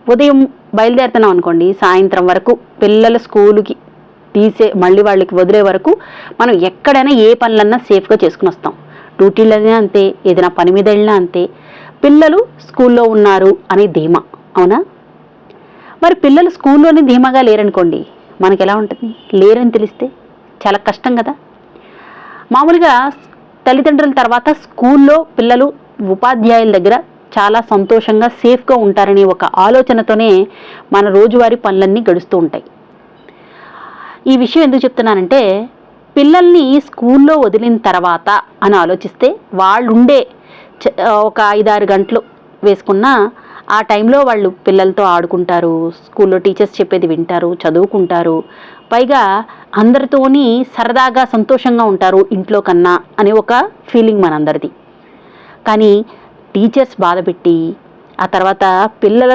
ఉదయం బయలుదేరుతున్నాం అనుకోండి, సాయంత్రం వరకు పిల్లల స్కూలుకి మళ్ళీ వాళ్ళకి వదిలే వరకు మనం ఎక్కడైనా ఏ పనులన్నా సేఫ్గా చేసుకుని వస్తాం. డ్యూటీలైనా అంతే, ఏదైనా పని మీద వెళ్ళినా అంతే. పిల్లలు స్కూల్లో ఉన్నారు అనే ధీమా, అవునా? మరి పిల్లలు స్కూల్లోనే ధీమాగా లేరనుకోండి, మనకి ఎలా ఉంటుంది? లేరని తెలిస్తే చాలా కష్టం కదా. మామూలుగా తల్లిదండ్రుల తర్వాత స్కూల్లో పిల్లలు ఉపాధ్యాయుల దగ్గర చాలా సంతోషంగా సేఫ్గా ఉంటారనే ఒక ఆలోచనతోనే మన రోజువారీ పనులన్నీ గడుస్తూ ఉంటాయి. ఈ విషయం ఎందుకు చెప్తున్నానంటే, పిల్లల్ని స్కూల్లో వదిలిన తర్వాత అని ఆలోచిస్తే వాళ్ళుండే ఒక 5-6 గంటలు వేసుకున్నా ఆ టైంలో వాళ్ళు పిల్లలతో ఆడుకుంటారు, స్కూల్లో టీచర్స్ చెప్పేది వింటారు, చదువుకుంటారు, పైగా అందరితోని సరదాగా సంతోషంగా ఉంటారు ఇంట్లో కన్నా అనే ఒక ఫీలింగ్ మనందరిది. కానీ టీచర్స్ బాధపెట్టి ఆ తర్వాత పిల్లల